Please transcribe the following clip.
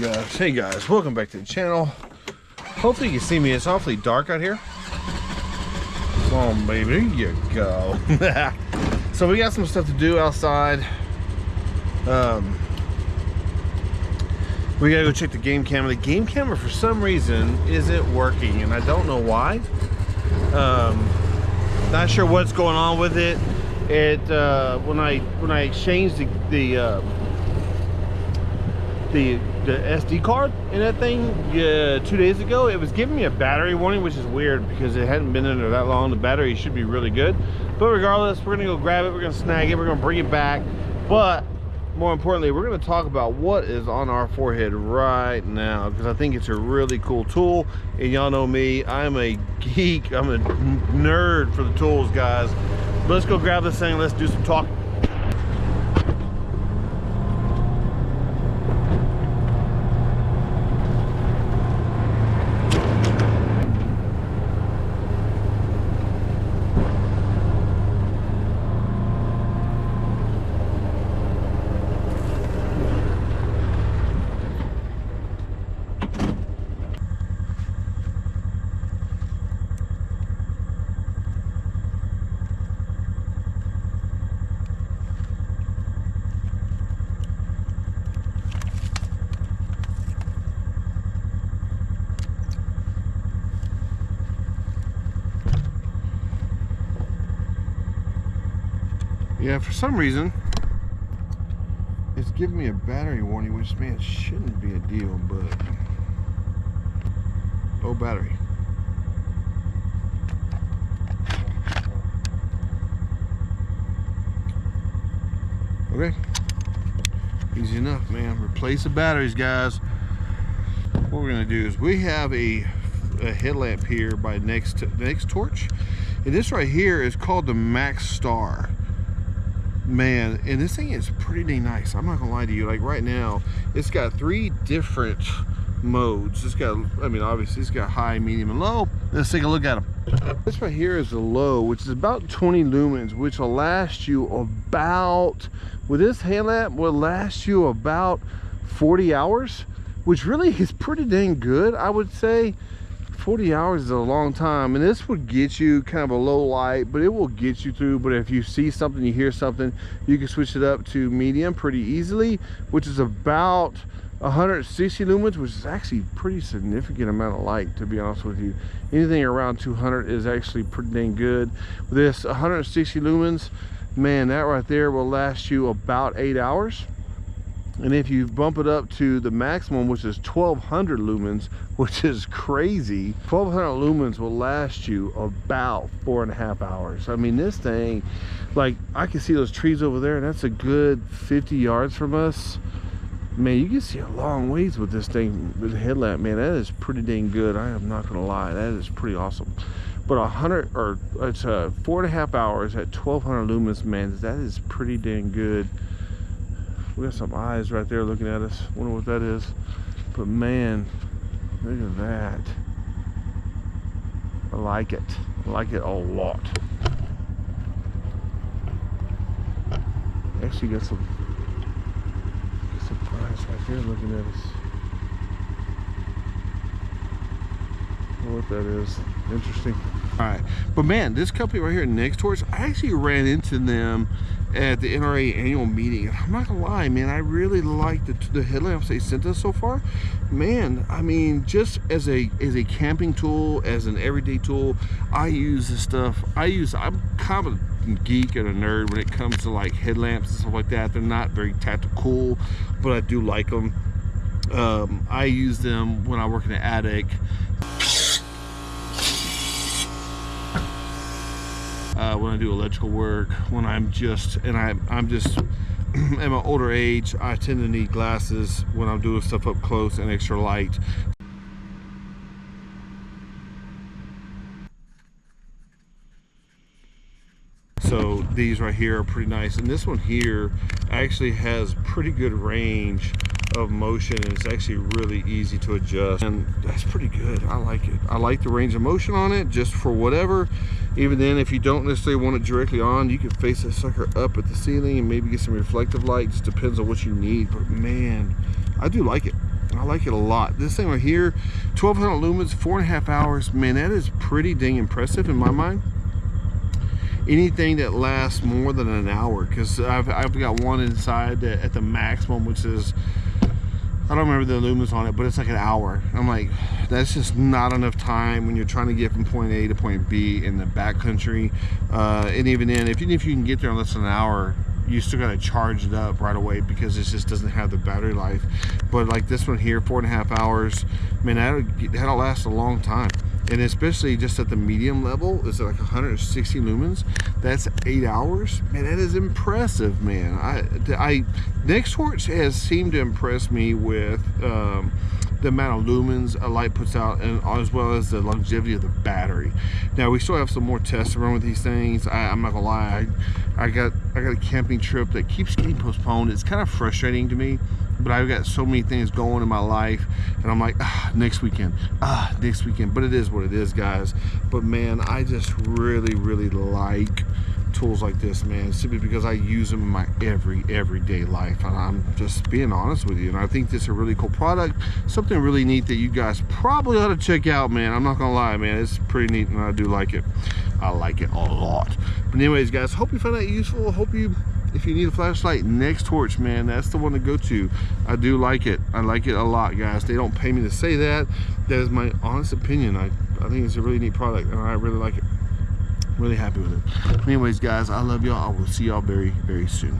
gosh. Hey guys, welcome back to the channel. Hopefully you can see me. It's awfully dark out here. Come on, baby. There you go. So we got some stuff to do outside. We gotta go check the game camera. The game camera for some reason isn't working and I don't know why. Not sure what's going on with it. When I changed the SD card in that thing 2 days ago, it was giving me a battery warning, which is weird because it hadn't been in there that long. The battery should be really good, but regardless, we're gonna go grab it, we're gonna snag it, we're gonna bring it back. But more importantly, we're gonna talk about what is on our forehead right now, because I think it's a really cool tool. And y'all know me, I'm a geek, I'm a nerd for the tools, guys. But let's go grab this thing, let's do some talking. Yeah, for some reason, it's giving me a battery warning, which, man, shouldn't be a deal, but... Oh, battery. Okay. Easy enough, man. Replace the batteries, guys. What we're going to do is we have a headlamp here by next torch. And this right here is called the Max Star. Man, and this thing is pretty dang nice. I'm not gonna lie to you. Like right now, it's got 3 different modes. It's got, I mean, obviously it's got high, medium, and low. Let's take a look at them. This right here is the low, which is about 20 lumens, which will last you about, with this headlamp, will last you about 40 hours, which really is pretty dang good, I would say. 40 hours is a long time, and this would get you kind of a low light, but it will get you through. But if you see something, you hear something, you can switch it up to medium pretty easily, which is about 160 lumens, which is actually a pretty significant amount of light, to be honest with you. Anything around 200 is actually pretty dang good. With this 160 lumens, man, that right there will last you about 8 hours. And if you bump it up to the maximum, which is 1200 lumens, which is crazy, 1200 lumens will last you about 4.5 hours. I mean, this thing, like, I can see those trees over there, and that's a good 50 yards from us. Man, you can see a long ways with this thing, with the headlamp. Man, that is pretty dang good. I am not gonna lie, that is pretty awesome. But 4.5 hours at 1200 lumens, man, that is pretty dang good. We got some eyes right there looking at us. Wonder what that is. But man, look at that. I like it. I like it a lot. Actually got some eyes right there looking at us. Wonder what that is. Interesting. Alright, but man, this company right here next to us, I actually ran into them at the NRA annual meeting. I'm not gonna lie, man, I really like the headlamps they sent us so far. Man, I mean, just as a camping tool, as an everyday tool, I use this stuff. I'm kind of a geek and a nerd when it comes to like headlamps and stuff like that. They're not very tactical, but I do like them. I use them when I work in the attic. When I do electrical work, when I'm just at my older age, I tend to need glasses when I'm doing stuff up close and extra light. So these right here are pretty nice, and this one here actually has pretty good range of motion, and it's actually really easy to adjust, and that's pretty good. I like it. I like the range of motion on it, just for whatever. Even then, if you don't necessarily want it directly on, you can face that sucker up at the ceiling and maybe get some reflective light. Just depends on what you need. But man, I do like it. I like it a lot. This thing right here, 1200 lumens, 4.5 hours. Man, that is pretty dang impressive in my mind. Anything that lasts more than an hour, because I've got one inside at the maximum, which is, I don't remember the lumens on it, but it's like an hour. I'm like, that's just not enough time when you're trying to get from point A to point B in the backcountry. And even then, if you can get there in less than an hour, you still got to charge it up right away because it just doesn't have the battery life. But like this one here, 4.5 hours, man, that'll last a long time. And especially just at the medium level, is like 160 lumens. That's 8 hours. Man, that is impressive, man. NextTorch has seemed to impress me with the amount of lumens a light puts out, and as well as the longevity of the battery. Now we still have some more tests to run with these things. I'm not gonna lie, I got a camping trip that keeps getting postponed. It's kind of frustrating to me, but I've got so many things going in my life, and I'm like, next weekend. But it is what it is, guys. But man, I just really like tools like this, man, simply because I use them in my everyday life, and I'm just being honest with you. And I think this is a really cool product, something really neat that you guys probably ought to check out, man. I'm not gonna lie, man, it's pretty neat, and I do like it. I like it a lot. But anyways, guys, hope you found that useful. Hope you, if you need a flashlight, NextTorch, man, that's the one to go to. I do like it. I like it a lot, guys. They don't pay me to say that. That is my honest opinion. I think it's a really neat product, and I really like it. Really happy with it. Anyways, guys, I love y'all. I will see y'all very soon.